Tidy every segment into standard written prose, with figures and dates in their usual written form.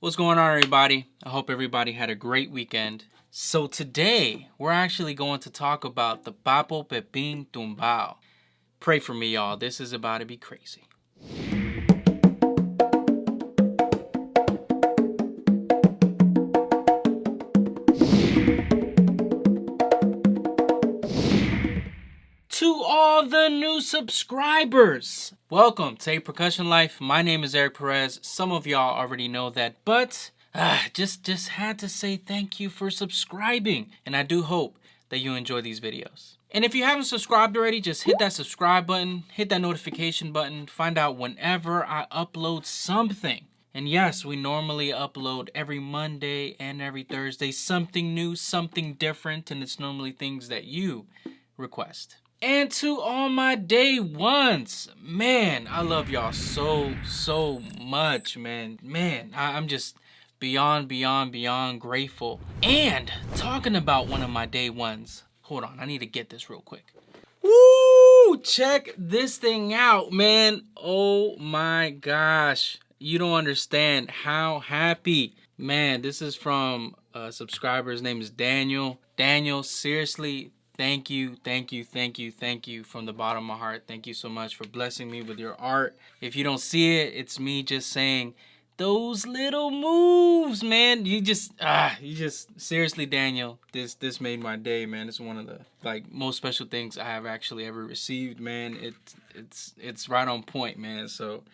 What's going on, everybody? I hope everybody had a great weekend. So today, we're actually going to talk about the Papo Pepin Tumbao. Pray for me, y'all. This is about to be crazy. To all the new subscribers, welcome to A Percussion Life. My name is Eric Perez. Some of y'all already know that, but just had to say thank you for subscribing, and I do hope that you enjoy these videos. And if you haven't subscribed already, just hit that subscribe button, hit that notification button, find out whenever I upload something. And yes, we normally upload every Monday and every Thursday, something new, something different, and it's normally things that you request. And to all my day ones, man, I love y'all so much, man. I'm just beyond grateful. And talking about one of my day ones, hold on, I need to get this real quick. Woo! Check this thing out, man. Oh my gosh. You don't understand how happy. Man, this is from a subscriber. His name is Daniel. Daniel, seriously, thank you from the bottom of my heart. Thank you so much for blessing me with your art. If you don't see it, it's me just saying those little moves, man. You just seriously, Daniel, this made my day, man. It's one of the most special things I have actually ever received, man. It's right on point, man. So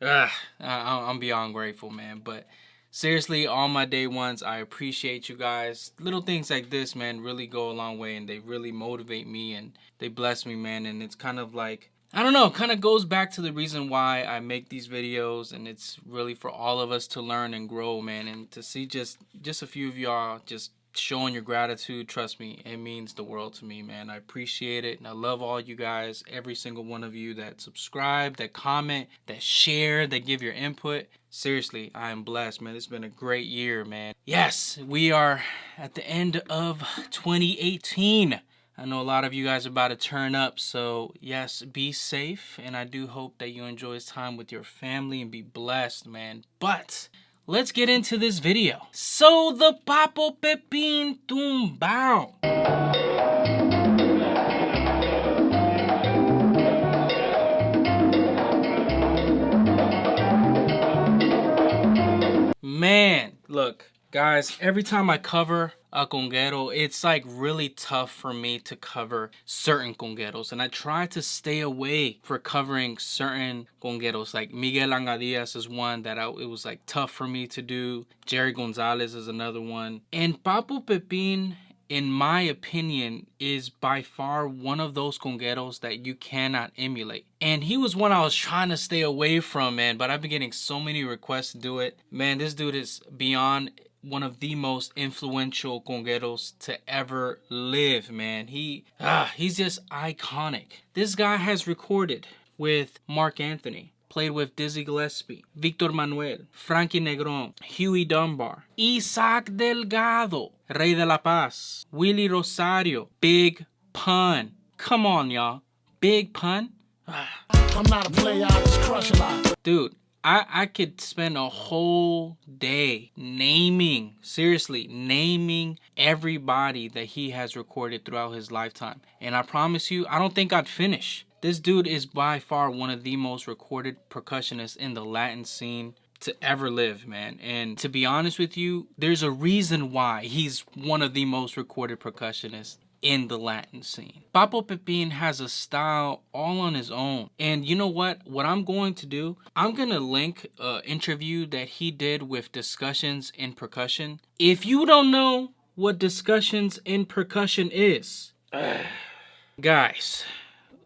I'm beyond grateful, man. But seriously, all my day ones, I appreciate you guys. Little things like this, man, really go a long way, and they really motivate me, and they bless me, man. And it's kind of like, I don't know, kind of goes back to the reason why I make these videos, and it's really for all of us to learn and grow, man. And to see just a few of y'all just showing your gratitude, trust me, it means the world to me, man. I appreciate it, and I love all you guys, every single one of you that subscribe, that comment, that share, that give your input. Seriously, I am blessed, man. It's been a great year, man. Yes, we are at the end of 2018. I know a lot of you guys are about to turn up, so yes, be safe, and I do hope that you enjoy this time with your family and be blessed, man. But let's get into this video. So the Papo Pepin Tumbao. Man, look, guys, every time I cover a conguero, it's like really tough for me to cover certain congueros, and I try to stay away for covering certain congueros. Like Miguel Angadias is one that it was like tough for me to do. Jerry Gonzalez is another one. And Papo Pepin, in my opinion, is by far one of those congueros that you cannot emulate. And he was one I was trying to stay away from, man, but I've been getting so many requests to do it. Man, this dude is beyond one of the most influential congueros to ever live, man. He's just iconic. This guy has recorded with Mark Anthony, played with Dizzy Gillespie, Victor Manuel, Frankie Negron, Huey Dunbar, Isaac Delgado, Rey de la Paz, Willie Rosario, Big Pun. Come on, y'all. Big Pun? I'm not a player, I just crush a lot. Dude, I could spend a whole day naming everybody that he has recorded throughout his lifetime. And I promise you, I don't think I'd finish. This dude is by far one of the most recorded percussionists in the Latin scene to ever live, man. And to be honest with you, there's a reason why he's one of the most recorded percussionists in the Latin scene. Papo Pepin has a style all on his own. And you know what? What I'm going to do, I'm going to link an interview that he did with Discussions in Percussion. If you don't know what Discussions in Percussion is, guys,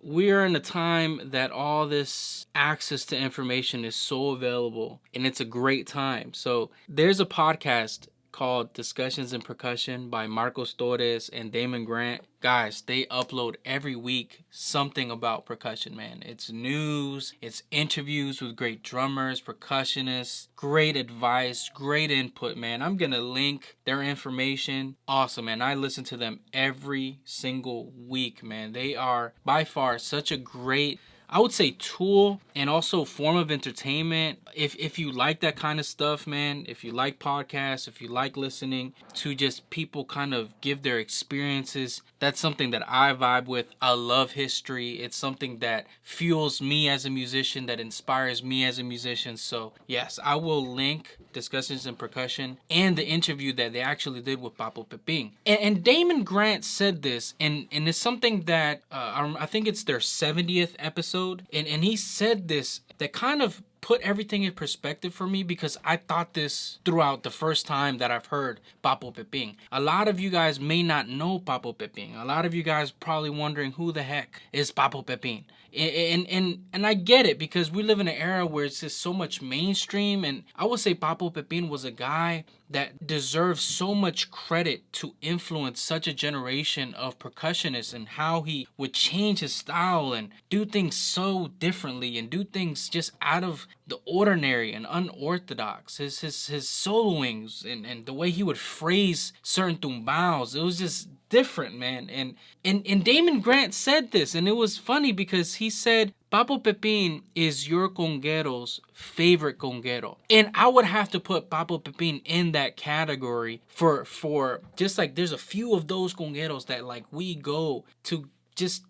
we are in a time that all this access to information is so available, and it's a great time. So there's a podcast called Discussions in Percussion by Marcos Torres and Damon Grant. Guys, they upload every week something about percussion, man. It's news, it's interviews with great drummers, percussionists, great advice, great input, man. I'm gonna link their information. Awesome, man. I listen to them every single week, man. They are by far such a great I would say tool and also form of entertainment. If you like that kind of stuff, man, if you like podcasts, if you like listening to just people kind of give their experiences, that's something that I vibe with. I love history. It's something that fuels me as a musician, that inspires me as a musician. So yes, I will link Discussions in Percussion and the interview that they actually did with Papo Pepin. And Damon Grant said this, and it's something that I think it's their 70th episode, and he said this that kind of put everything in perspective for me, because I thought this throughout the first time that I've heard Papo Pepin. A lot of you guys may not know Papo Pepin. A lot of you guys probably wondering who the heck is Papo Pepin. And I get it, because we live in an era where it's just so much mainstream, and I would say Papo Pepin was a guy that deserves so much credit to influence such a generation of percussionists, and how he would change his style and do things so differently and do things just out of the ordinary and unorthodox. His soloings and the way he would phrase certain tumbaos, it was just different, man. And Damon Grant said this, and it was funny because he said Papo Pepin is your congero's favorite congero. And I would have to put Papo Pepin in that category for just like there's a few of those congeros that like we go to just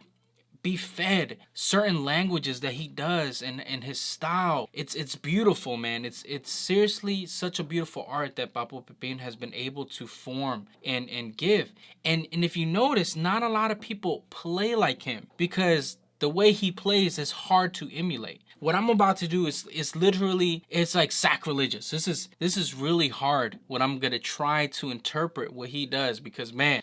be fed certain languages that he does, and his style. It's beautiful, man. It's seriously such a beautiful art that Papo Pepin has been able to form and give. And if you notice, not a lot of people play like him, because the way he plays is hard to emulate. What I'm about to do is literally, it's like sacrilegious. This is really hard, what I'm gonna try to interpret what he does, because man,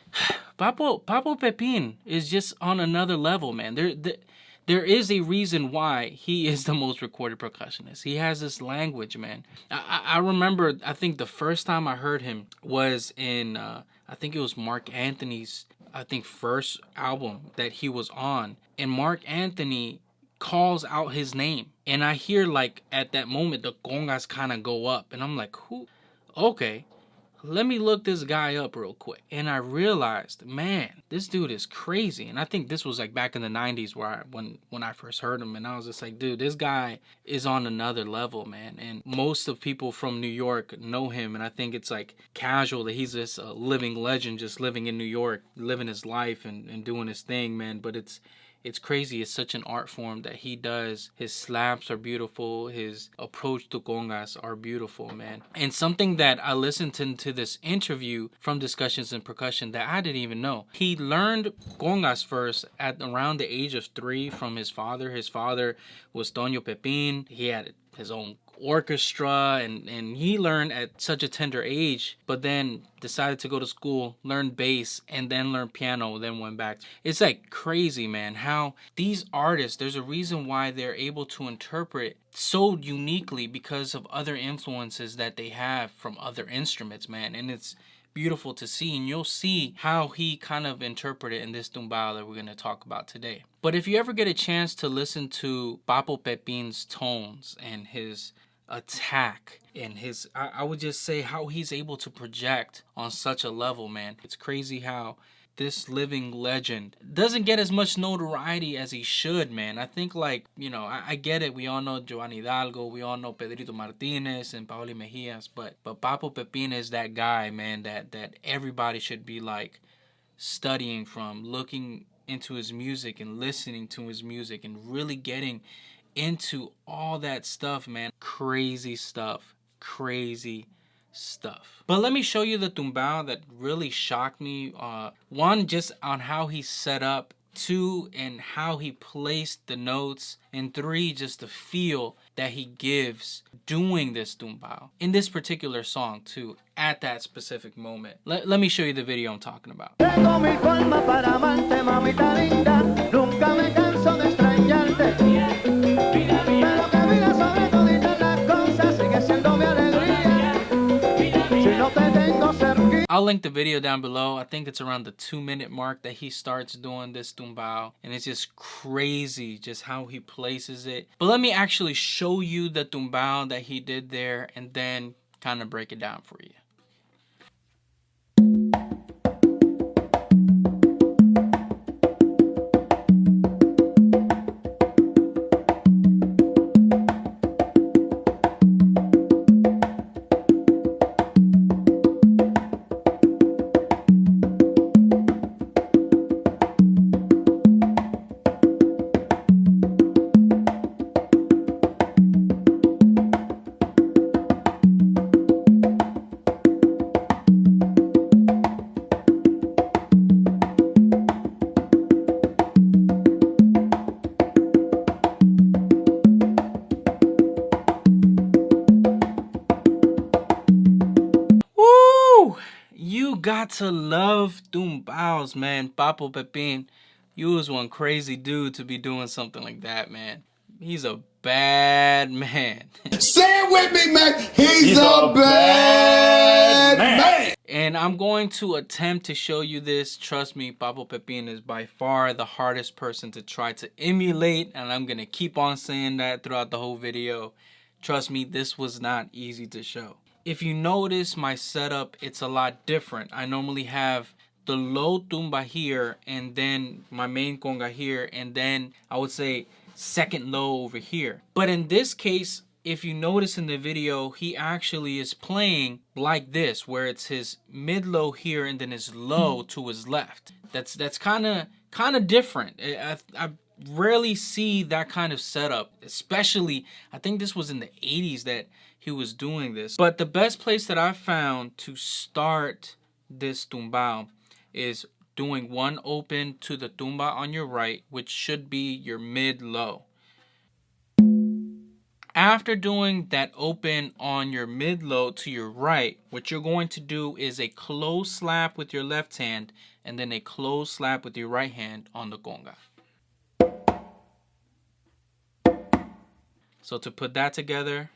Papo Pepin is just on another level, man. There is a reason why he is the most recorded percussionist. He has this language, man. I remember, I think the first time I heard him was in, I think it was Mark Anthony's, I think, first album that he was on. And Mark Anthony calls out his name. And I hear, like, at that moment, the congas kind of go up. And I'm like, who? Okay, let me look this guy up real quick. And I realized, man, this dude is crazy. And I think this was like back in the 90s where when I first heard him. And I was just like, dude, this guy is on another level, man. And most of people from New York know him. And I think it's like casual that he's just a living legend, just living in New York, living his life and doing his thing, man. But it's crazy. It's such an art form that he does. His slaps are beautiful. His approach to congas are beautiful, man. And something that I listened to this interview from Discussions in Percussion that I didn't even know. He learned congas first at around the age of 3 from his father. His father was Toño Pepin. He had his own orchestra, and he learned at such a tender age, but then decided to go to school, learn bass, and then learn piano, then went back. It's like crazy, man, how these artists, there's a reason why they're able to interpret so uniquely, because of other influences that they have from other instruments, man. And it's beautiful to see, and you'll see how he kind of interpreted in this tumbao that we're going to talk about today. But if you ever get a chance to listen to Papo Pepin's tones and his attack and his, I would just say how he's able to project on such a level, man. It's crazy how this living legend doesn't get as much notoriety as he should, man. I think, like, you know, I get it. We all know Giovanni Hidalgo. We all know Pedrito Martinez and Paoli Mejias. But Papo Pepin is that guy, man, that everybody should be, like, studying from, looking into his music and listening to his music and really getting into all that stuff, man. Crazy stuff. Crazy stuff. But let me show you the tumbao that really shocked me. One, just on how he's set up. 2, and how he placed the notes. And 3, just the feel that he gives doing this tumbao in this particular song too, at that specific moment. Let me show you the video I'm talking about. I'll link the video down below. I think it's around the 2-minute mark that he starts doing this tumbao. And it's just crazy just how he places it. But let me actually show you the tumbao that he did there and then kind of break it down for you. You got to love Tumbaos, man. Papo Pepin, you was one crazy dude to be doing something like that, man. He's a bad man. Say it with me, man. He's a bad man. And I'm going to attempt to show you this. Trust me, Papo Pepin is by far the hardest person to try to emulate. And I'm going to keep on saying that throughout the whole video. Trust me, this was not easy to show. If you notice my setup, it's a lot different. I normally have the low tumba here and then my main conga here, and then I would say second low over here. But in this case, if you notice in the video, he actually is playing like this, where it's his mid low here and then his low to his left. That's kind of different. I rarely see that kind of setup, especially I think this was in the 80s that he was doing this. But the best place that I found to start this tumbao is doing one open to the tumba on your right, which should be your mid low. After doing that open on your mid low to your right, what you're going to do is a close slap with your left hand and then a close slap with your right hand on the conga. So to put that together,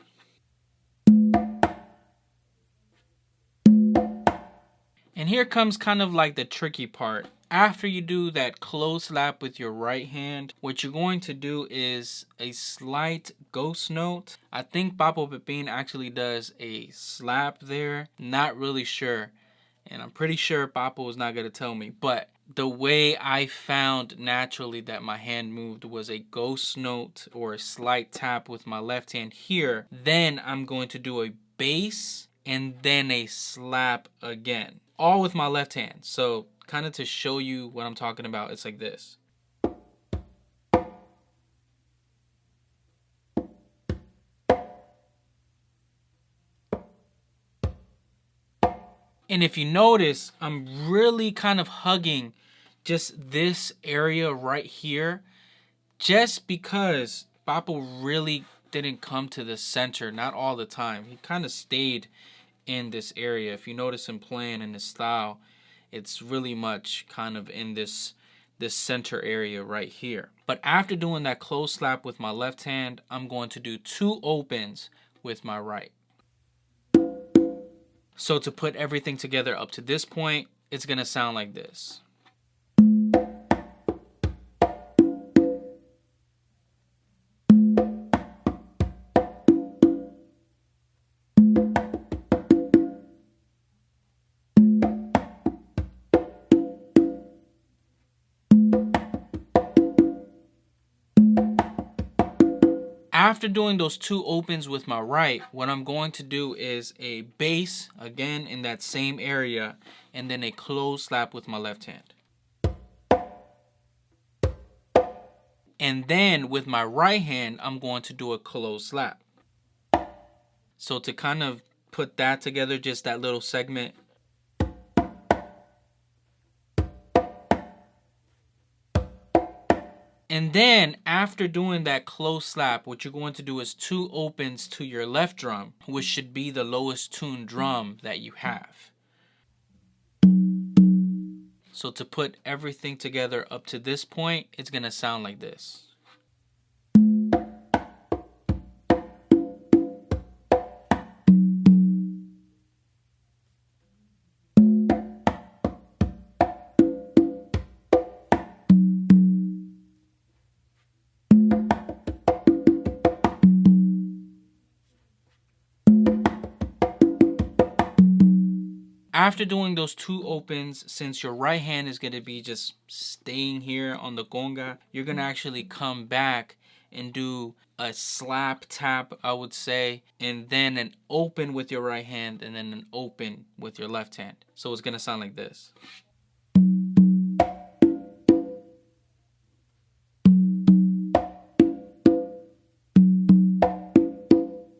and here comes kind of like the tricky part. After you do that close slap with your right hand, what you're going to do is a slight ghost note. I think Papo Pepin actually does a slap there. Not really sure. And I'm pretty sure Papo was not going to tell me. But the way I found naturally that my hand moved was a ghost note or a slight tap with my left hand here. Then I'm going to do a bass and then a slap again. All with my left hand. So kind of to show you what I'm talking about, it's like this. And if you notice, I'm really kind of hugging just this area right here, just because Papo really didn't come to the center, not all the time. He kind of stayed in this area. If you notice him playing in this style, it's really much kind of in this center area right here. But after doing that close slap with my left hand, I'm going to do two opens with my right. So to put everything together up to this point, it's gonna sound like this. After doing those two opens with my right, what I'm going to do is a bass, again in that same area, and then a close slap with my left hand. And then with my right hand, I'm going to do a close slap. So to kind of put that together, just that little segment. And then after doing that close slap, what you're going to do is two opens to your left drum, which should be the lowest tuned drum that you have. So to put everything together up to this point, it's going to sound like this. After doing those two opens, since your right hand is going to be just staying here on the conga, you're going to actually come back and do a slap tap, I would say, and then an open with your right hand and then an open with your left hand. So it's going to sound like this.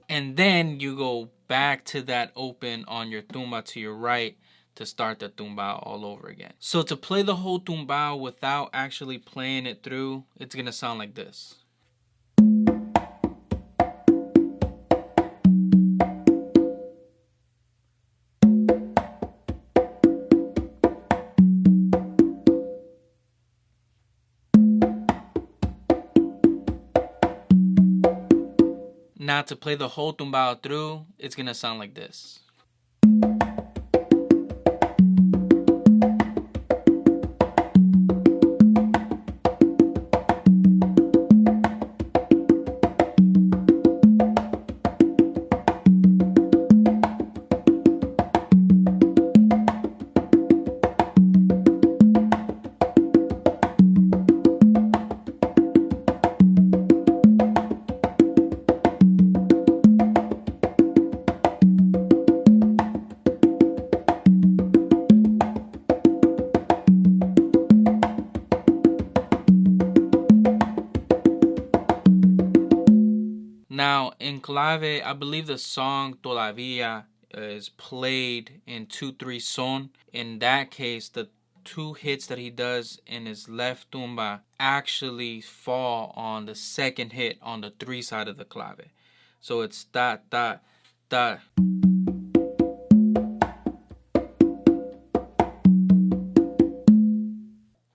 And then you go back to that open on your tumba to your right to start the tumbao all over again. So to play the whole tumbao without actually playing it through, it's gonna sound like this. Now to play the whole tumbao through, it's gonna sound like this. Now, in clave, I believe the song Todavía is played in 2-3 son. In that case, the 2 hits that he does in his left tumba actually fall on the second hit on the 3 side of the clave. So it's da, da, da.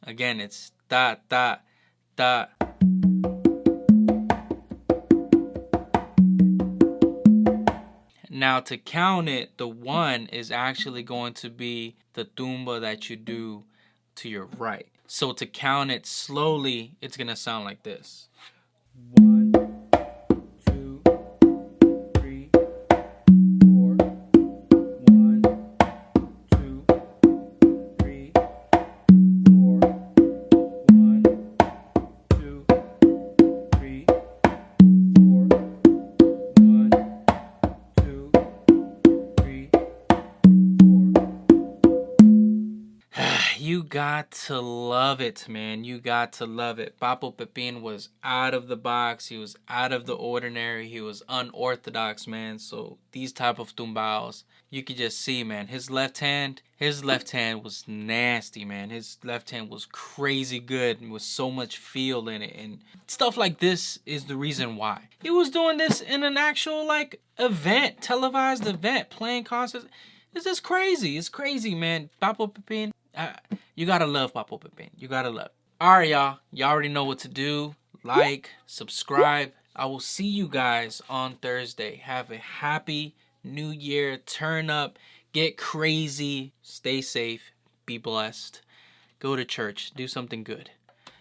Again, it's da, da, da. Now to count it, the 1 is actually going to be the tumba that you do to your right. So to count it slowly, it's gonna sound like this. 1, 2, 3, 4. 1, 2, 3, 4. 1, 2, 3, 4. 1, 2, 3, 4. You got to love it, man. You got to love it. Papo Pepin was out of the box. He was out of the ordinary. He was unorthodox, man. So these type of tumbaos, you could just see, man. His left hand was nasty, man. His left hand was crazy good and with so much feel in it. And stuff like this is the reason why. He was doing this in an actual, like, event, televised event, playing concerts. This is crazy. It's crazy, man. Papo Pepin. You gotta love Papo Pepin. You gotta love. Alright, y'all. Y'all already know what to do. Like, subscribe. I will see you guys on Thursday. Have a happy new year. Turn up. Get crazy. Stay safe. Be blessed. Go to church. Do something good.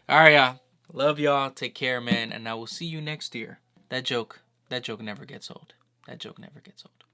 Alright, y'all. Love y'all. Take care, man. And I will see you next year. That joke never gets old. That joke never gets old.